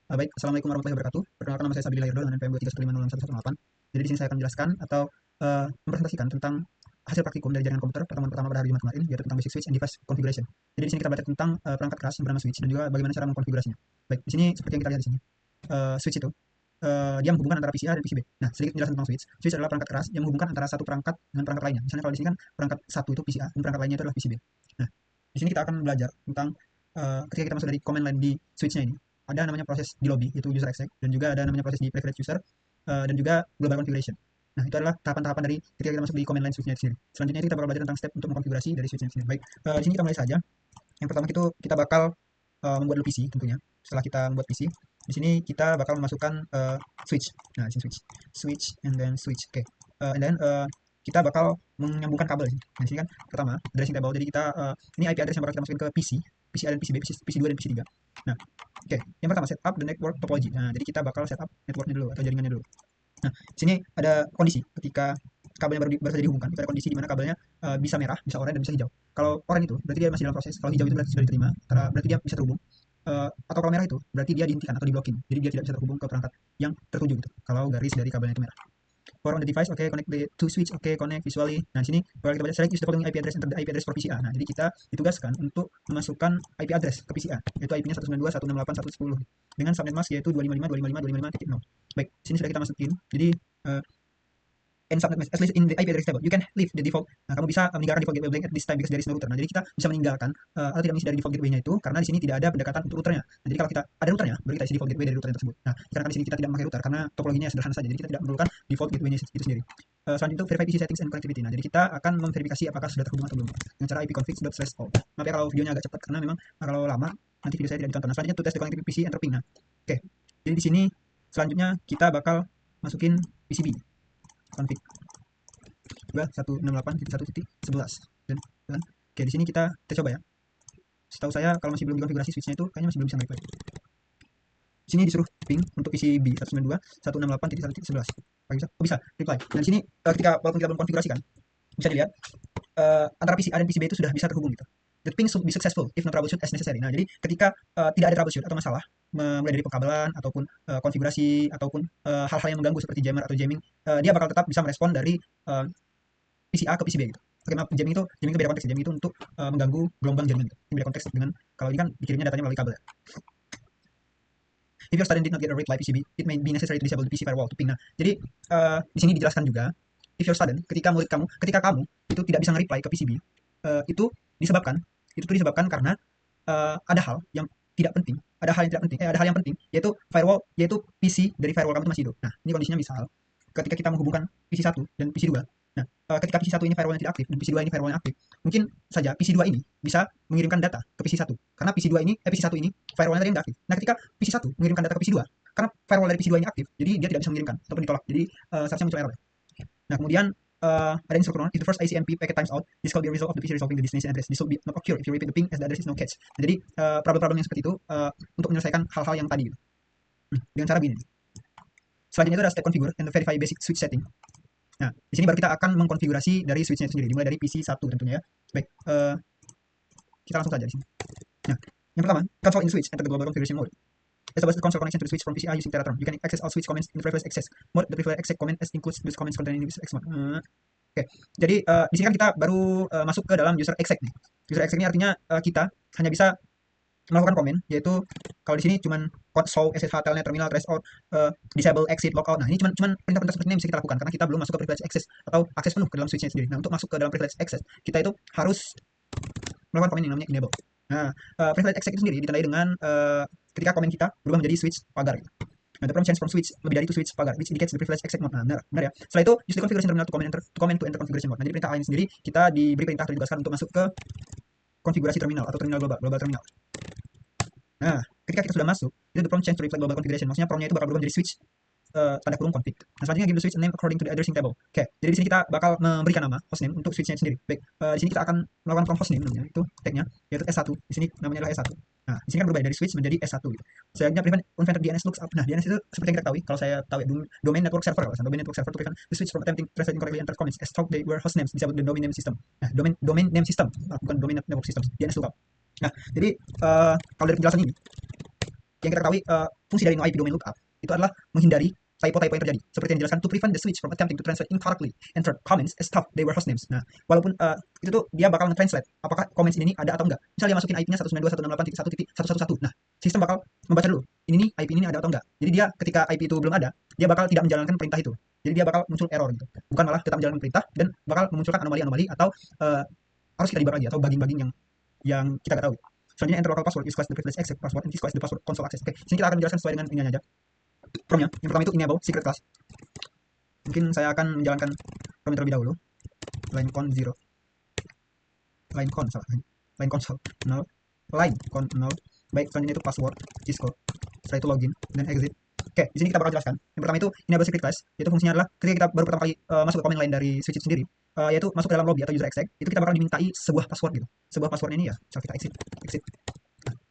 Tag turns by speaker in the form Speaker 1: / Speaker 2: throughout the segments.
Speaker 1: Baik, Assalamualaikum warahmatullahi wabarakatuh. Perkenalkan, nama saya Sabili Lahirdo dengan NPM 231561118. Jadi di sini saya akan menjelaskan atau mempresentasikan tentang hasil praktikum dari jaringan komputer pertemuan pertama pada hari Jumat kemarin, yaitu tentang basic switch and device configuration. Jadi di sini kita belajar tentang perangkat keras yang bernama switch dan juga bagaimana cara mengkonfigurasinya. Baik, di sini seperti yang kita lihat di sini, switch itu dia menghubungkan antara PCA dan PCB. Nah, sedikit penjelasan tentang switch. Switch adalah perangkat keras yang menghubungkan antara satu perangkat dengan perangkat lainnya. Misalnya kalau di sini kan perangkat satu itu PCA dan perangkat lainnya itu adalah PCB. Nah, di sini kita akan belajar tentang ketika kita masuk dari command line di switchnya ini, ada namanya proses di lobby, itu user exec, dan juga ada namanya proses di privilege user, dan juga global configuration. Nah, itu adalah tahapan-tahapan dari ketika kita masuk di command line switchnya sendiri. Selanjutnya kita bakal belajar tentang step untuk mengkonfigurasi dari switchnya sendiri. Baik, di sini kita mulai saja. Yang pertama itu kita bakal membuat dulu PC tentunya. Setelah kita membuat PC, di sini kita bakal memasukkan switch. Nah, di sini switch, and then switch. Oke, and then kita bakal menyambungkan kabel. Nah, di sini kan pertama addressing table. Jadi kita ini IP address yang bakal kita masukin ke PC, PCA dan PCB, PC2 dan PC3. Nah, oke, yang pertama setup the network topology. Nah, jadi kita bakal setup networknya dulu atau jaringannya dulu. Nah, di sini ada kondisi ketika kabelnya baru saja dihubungkan. Itu ada kondisi di mana kabelnya bisa merah, bisa oranye, dan bisa hijau. Kalau oranye itu berarti dia masih dalam proses. Kalau hijau itu berarti sudah diterima, berarti dia bisa terhubung. Atau kalau merah itu berarti dia dihentikan atau diblocking. Jadi dia tidak bisa terhubung ke perangkat yang tertuju gitu. Kalau garis dari kabelnya itu merah. For on the device, okay, connect the two switch, okay, connect visually. Nah, sini kalau kita baca select use the following IP address, enter the IP address for PCA. Nah, jadi kita ditugaskan untuk memasukkan IP address ke PCA, yaitu IP-nya 192.168.110 dengan subnet mask yaitu 255.255.255.0. Baik, sini sudah kita masukin. Jadi and subnet mask as listed in the IP address table. You can leave the default. Nah, kamu bisa meninggalkan default gateway blank at this time because there is no router. Nah, jadi kita bisa meninggalkan atau tidak mengisi dari default gateway-nya itu karena di sini tidak ada pendekatan untuk routernya. Nah, jadi kalau kita ada routernya, baru kita isi default gateway dari router tersebut. Nah, karena di sini kita tidak memakai router karena topologinya sederhana saja, jadi kita tidak memerlukan default gateway-nya itu sendiri. Selanjutnya itu verify PC settings and connectivity. Nah, jadi kita akan memverifikasi apakah sudah terhubung atau belum dengan cara ipconfig./all. Maaf ya kalau videonya agak cepat karena memang kalau lama nanti video saya tidak ditonton. Nah, selanjutnya to test the connectivity PC enter ping. Nah, oke. Jadi di sini selanjutnya kita bakal masukin PCB config 168.1.11 dan oke, di sini kita coba ya. Setahu saya kalau masih belum dikonfigurasi switchnya itu kayaknya masih belum bisa nge-reply. Di sini disuruh ping untuk PCB 192.168.1.11. Bisa? Oh, bisa reply. Nah, di sini ketika walaupun kita belum konfigurasikan, bisa dilihat antara PCA dan PCB itu sudah bisa terhubung gitu. The ping should be successful if not troubleshoot as necessary. Nah, jadi ketika tidak ada troubleshoot atau masalah, mulai dari pengkabelan ataupun konfigurasi ataupun hal-hal yang mengganggu seperti jammer atau jamming, dia bakal tetap bisa merespon dari PCA ke PCB gitu. Oke, maaf, jamming itu beda konteks. Jamming itu untuk mengganggu gelombang jaringan gitu. Ini beda konteks dengan kalau ini kan dikirimnya datanya melalui kabel ya. If your student did not get a reply PCB, it may be necessary to disable the PC firewall to ping. Nah, jadi di sini dijelaskan juga, if your student, ketika kamu itu tidak bisa nge-reply ke PCB, itu disebabkan karena ada hal yang tidak penting, ada hal yang penting, yaitu firewall, yaitu PC dari firewall kamu itu masih hidup. Nah, ini kondisinya misal ketika kita menghubungkan PC1 dan PC2. Nah, ketika PC1 ini firewall-nya tidak aktif dan PC2 ini firewall-nya aktif, mungkin saja PC2 ini bisa mengirimkan data ke PC1. Karena PC1 ini firewall-nya tadi tidak aktif. Nah, ketika PC1 mengirimkan data ke PC2, karena firewall dari PC2 ini aktif, jadi dia tidak bisa mengirimkan ataupun ditolak. Jadi seharusnya muncul error. Nah, kemudian ada instruction if the first ICMP packet times out, this will be a result of the PC resolving the destination address. This will be not occur if you repeat the ping as the address is no catch. Nah, jadi problem-problem yang seperti itu untuk menyelesaikan hal-hal yang tadi gitu. Dengan cara begini. Selanjutnya itu ada step configure and verify basic switch setting. Nah, di sini baru kita akan mengkonfigurasi dari switchnya sendiri, dimulai dari PC1 tentunya ya. Baik, kita langsung saja di sini. Nah, yang pertama, console in switch, enter the global configuration mode. Establish the console connection to the switch from PCI using Teraterm. You can access all switch commands in the privilege access mode. The privilege access command includes those commands containing user exec mode. Oke, jadi di sini kan kita baru masuk ke dalam user exec nih. User exec ini artinya kita hanya bisa melakukan komen, yaitu kalau di sini cuman show SSH telnet terminal trace out, disable exit logout. Nah, ini cuman perintah-perintah seperti ini yang bisa kita lakukan karena kita belum masuk ke privilege access atau akses penuh ke dalam switchnya sendiri. Nah, untuk masuk ke dalam privilege access, kita itu harus melakukan komen yang namanya enable. Nah, privilege access itu sendiri ditandai dengan ketika komen kita berubah menjadi switch pagar gitu. Nah, the prompt change from switch lebih dari to switch pagar, which indicates the privilege access mode. Nah, benar ya. Setelah itu use the configuration terminal to comment to enter configuration mode. Nah, jadi perintah lain sendiri kita diberi perintah atau ditugaskan untuk masuk ke konfigurasi terminal atau terminal global terminal. Nah, ketika kita sudah masuk, itu the prompt change to reflect global configuration. Maksudnya prompt-nya itu bakal berubah menjadi switch tanda kurung config. Nah, selanjutnya give the switch a name according to the addressing table. Oke, jadi di sini kita bakal memberikan nama hostname untuk switchnya sendiri. Baik, di sini kita akan melakukan from hostname namanya, itu tag-nya, yaitu S1. Di sini namanya adalah S1. Nah, di sini kan berubah dari switch menjadi S1 gitu. Selanjutnya prevent unvented DNS looks up. Nah, DNS itu seperti yang kita ketahui, kalau saya tahu ya, domain network server. Kalau domain network server itu prevent the switch from attempting translating correctly entered comments as thought they were hostnames, disable the domain name system. Nah, domain name system, bukan domain network system, DNS lookup. Nah, jadi kalau dari penjelasan ini yang kita ketahui fungsi dari no IP domain lookup itu adalah menghindari typo-typo yang terjadi. Seperti yang dijelaskan, to prevent the switch from attempting to translate incorrectly entered comments as thought they were hostnames. Nah, walaupun itu tuh dia bakal nge-translate apakah comments ini ada atau enggak. Misal dia masukin IP-nya 192.168.1.1.1. Nah, sistem bakal membaca dulu. Ini nih IP ini ada atau enggak. Jadi dia ketika IP itu belum ada, dia bakal tidak menjalankan perintah itu. Jadi dia bakal muncul error gitu. Bukan malah tetap menjalankan perintah dan bakal memunculkan anomali-anomali atau harus kita debug lagi atau bugging-bugging yang kita nggak tahu. Selanjutnya enter local password is the privilege access password and this is the password console access. Oke, sini kita akan menjelaskan sesuai dengan ini aja. Promnya, yang pertama itu enable secret class. Mungkin saya akan menjalankan prom terlebih dahulu. Line con 0. Line con salah. Line console 0. Line con 0. Baik, selanjutnya itu password Cisco. Setelah itu login dan exit. Oke, di sini kita bakal jelaskan. Yang pertama itu enable secret class, yaitu fungsinya adalah ketika kita baru pertama kali masuk ke command line dari switch itu sendiri, yaitu masuk ke dalam lobby atau user exec, itu kita bakal dimintai sebuah password gitu. Sebuah password ini ya, misal kita exit.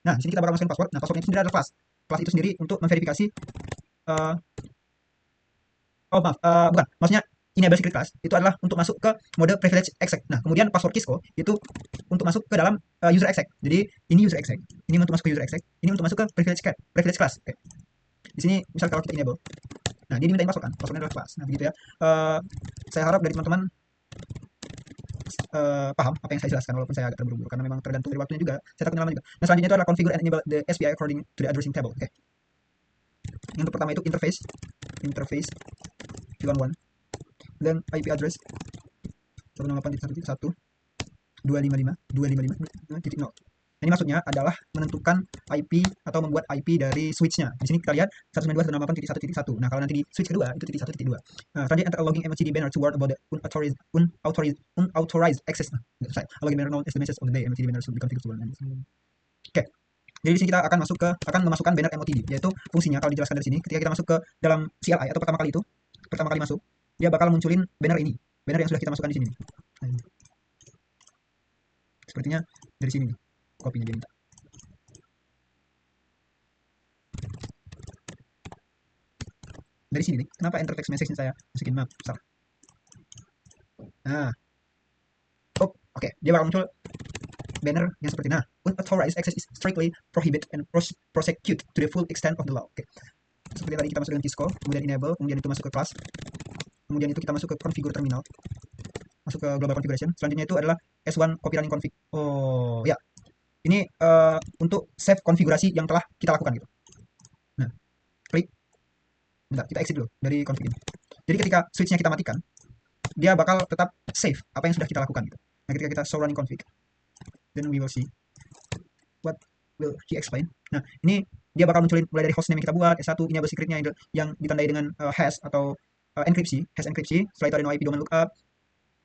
Speaker 1: Nah, di sini kita bakal masukin password. Nah, passwordnya itu sendiri adalah class. Class itu sendiri untuk memverifikasi bukan, maksudnya enable secret class itu adalah untuk masuk ke mode privilege exec. Nah, kemudian password Cisco itu untuk masuk ke dalam user exec. Jadi ini user exec, ini untuk masuk ke user exec, ini untuk masuk ke privilege class. Oke. Di sini misal kalau kita enable, nah dia dimintain password kan, passwordnya adalah class. Nah begitu ya. Saya harap dari teman-teman paham apa yang saya jelaskan, walaupun saya agak terburu-buru karena memang tergantung dari waktunya juga. Saya takutnya lama juga. Nah, selanjutnya itu adalah configure and enable the SPI according to the addressing table. Oke. Yang pertama itu interface v11 dan IP address 168.1.1.255.255.0. Nah, ini maksudnya adalah menentukan IP atau membuat IP dari switch-nya. Di sini kita lihat 192.168.1.1. Nah, kalau nanti di switch kedua itu titik 1.2. Nah, selanjutnya enter a logging MOTD banner to word about the unauthorized access. Nah, a logging banner known as the message of the day. MOTD banner should be configured to run. Oke. Jadi di sini kita akan memasukkan banner MOTD, yaitu fungsinya kalau dijelaskan dari sini, ketika kita masuk ke dalam CLI atau pertama kali masuk, dia bakal munculin banner ini, banner yang sudah kita masukkan di sini. Nah, sepertinya dari sini nih, kopinya dia minta. Dari sini nih, kenapa enter text message saya masukin map, salah. Nah, oke, dia bakal muncul banner yang seperti unauthorized access is strictly prohibited and prosecute to the full extent of the law. Oke. Seperti tadi kita masuk dengan Cisco, kemudian enable, kemudian itu masuk ke class, kemudian itu kita masuk ke configure terminal, masuk ke global configuration. Selanjutnya itu adalah S1 copy running config. Oh ya, ini untuk save konfigurasi yang telah kita lakukan gitu. Nah, klik. Bentar, kita exit dulu dari config ini. Jadi ketika switchnya kita matikan, dia bakal tetap save apa yang sudah kita lakukan gitu. Nah, ketika kita show running config, then we will see what will he explain. Nah, ini dia bakal munculin mulai dari hostname yang kita buat, S1, enable secretnya yang ditandai dengan hash atau hash enkripsi, setelah itu ada no IP domain lookup.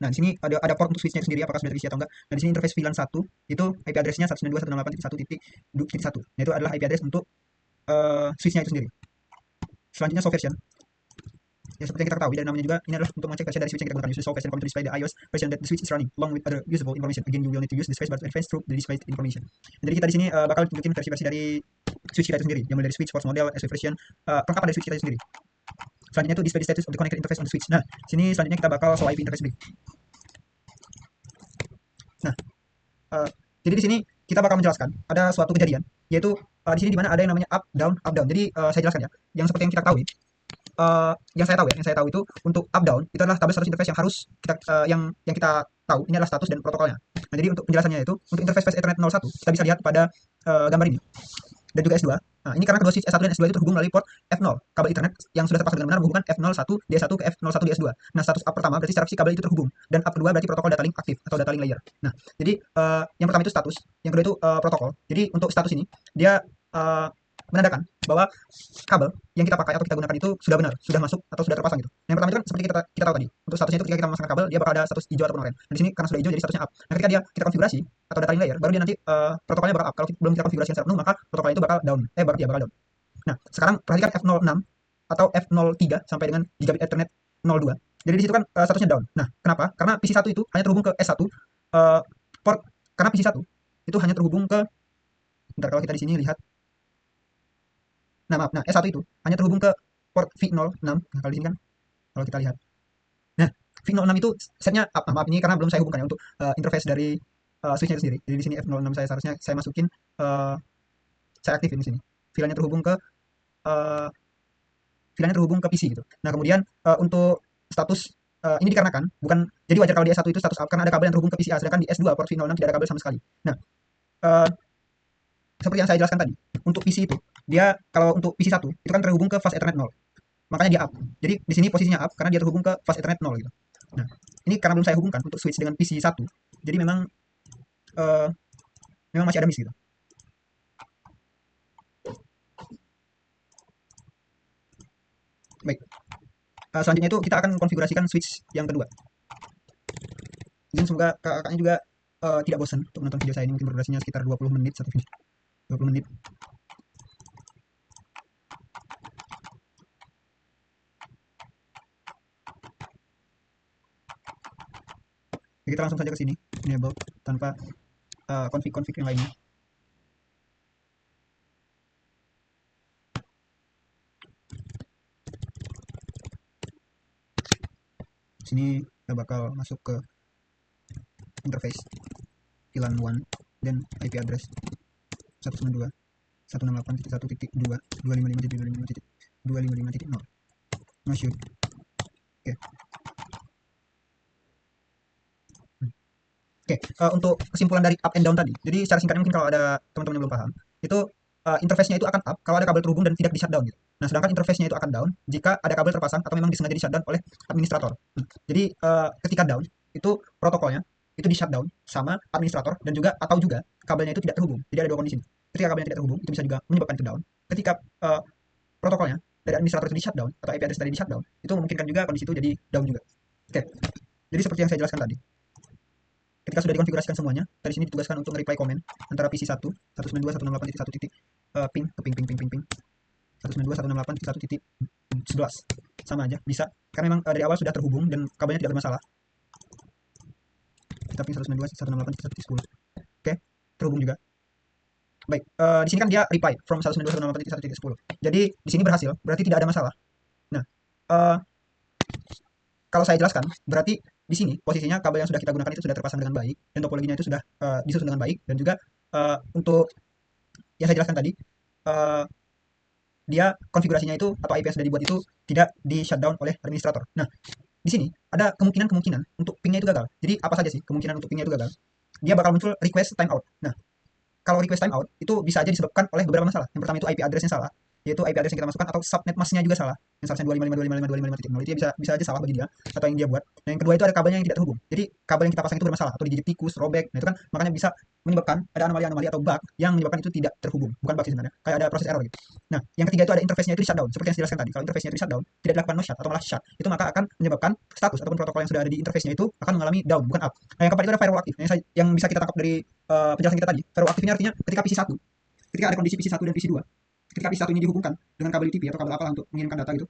Speaker 1: Nah, di sini ada port untuk switchnya sendiri, apakah sudah terisi atau enggak. Nah, di sini interface VLAN 1 itu IP addressnya 192.168.1.1. Nah, itu adalah IP address untuk switchnya itu sendiri. Selanjutnya show version. Ya, seperti yang kita ketahui dari namanya juga, ini adalah untuk mengecek versi dari switch yang kita gunakan. Use show version to display the iOS version that the switch is running, along with other usable information. Again, you will need to use the spacebar to advance through the display information. Jadi kita di sini bakal tunjukin versi-versi dari switch kita itu sendiri, yang mulai dari switch, force model, SW version, perlengkapan dari switch kita itu sendiri. Selanjutnya itu display the status of the connected interface on the switch. Nah, sini selanjutnya kita bakal show IP interface sendiri. Nah, jadi di sini kita bakal menjelaskan ada suatu kejadian, yaitu di sini di mana ada yang namanya up down. Jadi saya jelaskan ya, yang seperti yang kita ketahui. Yang saya tahu itu untuk up down itu adalah tabel status interface yang harus kita yang kita tahu ini adalah status dan protokolnya. Nah, jadi untuk penjelasannya itu untuk interface Ethernet 01 kita bisa lihat pada gambar ini dan juga S2. Nah, ini karena kedua switch S1 dan S2 itu terhubung melalui port F0 kabel Ethernet yang sudah terpasang dengan benar menghubungkan F01 D1 ke F01 D2. Nah, status up pertama berarti secara fisik kabel itu terhubung dan up kedua berarti protokol data link aktif atau data link layer. Nah, jadi yang pertama itu status, yang kedua itu protokol. Jadi untuk status ini dia menandakan bahwa kabel yang kita pakai atau kita gunakan itu sudah benar, sudah masuk atau sudah terpasang gitu. Nah, yang pertama itu kan seperti kita tahu tadi. Untuk statusnya itu ketika kita memasangkan kabel, dia bakal ada status hijau ataupun oranye. Nah, di sini karena sudah hijau jadi statusnya up. Nah, ketika kita konfigurasi atau data link layer, baru dia nanti protokolnya bakal up. Kalau belum kita konfigurasi secara penuh, maka protokolnya itu bakal down. Bakal down. Nah, sekarang perhatikan F06 atau F03 sampai dengan gigabit Ethernet 02. Jadi di situ kan statusnya down. Nah, kenapa? Karena PC1 itu hanya terhubung ke S1 port, karena PC1 itu hanya terhubung ke, bentar, kalau kita di sini lihat. Nah, S1 itu hanya terhubung ke port V06. Nah, kalau di sini kan, kalau kita lihat. Nah, V06 itu setnya up. Maaf, ini karena belum saya hubungkan ya untuk interface dari switchnya itu sendiri. Jadi di sini F06 saya seharusnya saya masukin, saya aktifin di sini. VLAN-nya terhubung ke uh, VLAN-nya terhubung ke PC gitu. Nah, kemudian untuk status ini dikarenakan bukan, jadi wajar kalau di S1 itu status up karena ada kabel yang terhubung ke PCA, sedangkan di S2 port V06 tidak ada kabel sama sekali. Nah, uh, seperti yang saya jelaskan tadi, untuk PC itu dia kalau untuk PC 1 itu kan terhubung ke fast Ethernet 0. Makanya dia up. Jadi di sini posisinya up karena dia terhubung ke fast Ethernet 0 gitu. Nah, ini karena belum saya hubungkan untuk switch dengan PC 1. Jadi memang uh, memang masih ada miss gitu. Baik. Selanjutnya itu kita akan konfigurasikan switch yang kedua. Jadi semoga kakaknya juga tidak bosan untuk menonton video saya ini, mungkin berdurasinya sekitar 20 menit satu video. 20 menit. Jadi kita langsung saja ke sini, enable tanpa config-config yang lainnya. Sini kita bakal masuk ke interface VLAN 1 dan IP address 192.168.1.2.255.255.255.0. No shoot. Oke. Oke, untuk kesimpulan dari up and down tadi. Jadi secara singkatnya mungkin kalau ada teman-teman yang belum paham, itu interface-nya itu akan up kalau ada kabel terhubung dan tidak di shutdown gitu. Nah, sedangkan interface-nya itu akan down jika ada kabel terpasang atau memang disengaja di shutdown oleh administrator. Jadi ketika down itu protokolnya itu di shutdown sama administrator dan juga atau juga kabelnya itu tidak terhubung. Jadi ada dua kondisi. Ketika kabelnya tidak terhubung itu bisa juga menyebabkan itu down. Ketika protokolnya dari administrator itu di shutdown atau IP address tadi di shutdown, itu memungkinkan juga kondisi itu jadi down juga. Oke. Jadi seperti yang saya jelaskan tadi. Ketika sudah dikonfigurasikan semuanya, dari sini ditugaskan untuk reply comment antara PC 1 192.168.1 titik ping ke ping 192.168.1.11 sama aja bisa karena memang dari awal sudah terhubung dan kabelnya tidak bermasalah. Kita ping 192.168.1.10. Oke, terhubung juga. Baik, di sini kan dia reply from 192.168.1.10. Jadi di sini berhasil, berarti tidak ada masalah. Nah, kalau saya jelaskan, berarti di sini posisinya kabel yang sudah kita gunakan itu sudah terpasang dengan baik dan topologinya itu sudah disusun dengan baik dan juga untuk yang saya jelaskan tadi dia konfigurasinya itu atau IP yang sudah dibuat itu tidak di shutdown oleh administrator. Nah, di sini ada kemungkinan untuk pingnya itu gagal. Jadi apa saja sih kemungkinan untuk pingnya itu gagal? Dia bakal muncul request timeout. Nah, kalau request timeout itu bisa aja disebabkan oleh beberapa masalah. Yang pertama itu IP address-nya salah, yaitu IP address yang kita masukkan atau subnet masknya juga salah. Yang seharusnya 255.255.255.0 itu bisa aja salah bagi dia atau yang dia buat. Nah, yang kedua itu ada kabelnya yang tidak terhubung. Jadi kabel yang kita pasang itu bermasalah atau digigit tikus, robek. Nah, itu kan makanya bisa menyebabkan ada anomali-anomali atau bug yang menyebabkan itu tidak terhubung. Bukan bug sih sebenarnya, kayak ada proses error gitu. Nah, yang ketiga itu ada interface-nya itu di shutdown. Seperti yang saya jelaskan tadi, kalau interface-nya itu di shutdown, tidak dilakukan no shut atau malah shut, itu maka akan menyebabkan status ataupun protokol yang sudah ada di interface-nya itu akan mengalami down, bukan up. Nah, yang keempat itu ada firewall aktif. Yang bisa kita tangkap dari penjelasan kita tadi. Firewall aktif ini artinya ketika PC1 ketika ada kondisi PC1 dan PC2, ketika PC1 ini dihubungkan dengan kabel UTP atau kabel apalah untuk mengirimkan data gitu.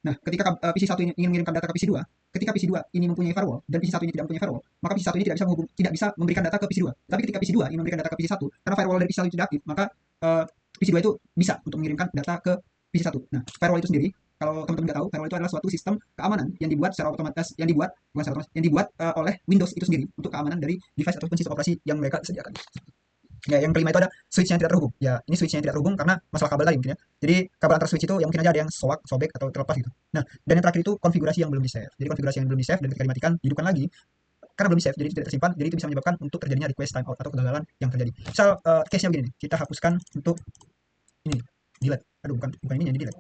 Speaker 1: Nah, ketika PC1 ini ingin mengirimkan data ke PC2, ketika PC2 ini mempunyai firewall dan PC1 ini tidak mempunyai firewall, maka PC1 ini tidak bisa memberikan data ke PC2. Tapi ketika PC2 ingin memberikan data ke PC1, karena firewall dari PC1 itu tidak aktif, maka PC2 itu bisa untuk mengirimkan data ke PC1. Nah, firewall itu sendiri, kalau teman-teman nggak tahu, firewall itu adalah suatu sistem keamanan yang dibuat secara otomatis, yang dibuat oleh Windows itu sendiri untuk keamanan dari device ataupun sistem operasi yang mereka sediakan. Ya, yang kelima itu ada switch yang tidak terhubung. Ya, ini switch yang tidak terhubung karena masalah kabel tadi mungkin ya. Jadi kabel antar switch itu ya mungkin aja ada yang sobek atau terlepas gitu. Nah, dan yang terakhir itu konfigurasi yang belum di-save. Jadi konfigurasi yang belum di-save dan ketika dimatikan hidupkan lagi karena belum di-save jadi tidak tersimpan, jadi itu bisa menyebabkan untuk terjadinya request timeout atau kegagalan yang terjadi. Misal case-nya begini nih, kita hapuskan untuk ini delete. Aduh, bukan ini yang di delete.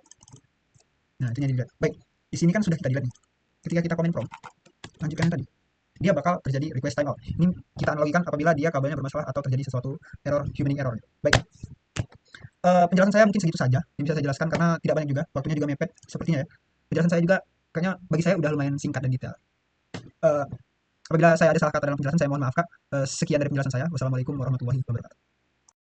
Speaker 1: Nah, itu yang di delete. Baik, di sini kan sudah kita delete nih. Ketika kita comment prompt, lanjutkan yang tadi, dia bakal terjadi request timeout. Ini kita analogikan apabila dia kabelnya bermasalah atau terjadi sesuatu error, humaning error. Baik, penjelasan saya mungkin segitu saja yang bisa saya jelaskan karena tidak banyak juga, waktunya juga mepet sepertinya ya. Penjelasan saya juga kayaknya bagi saya udah lumayan singkat dan detail. Apabila saya ada salah kata dalam penjelasan saya mohon maaf Kak. Sekian dari penjelasan saya. Wassalamualaikum warahmatullahi wabarakatuh.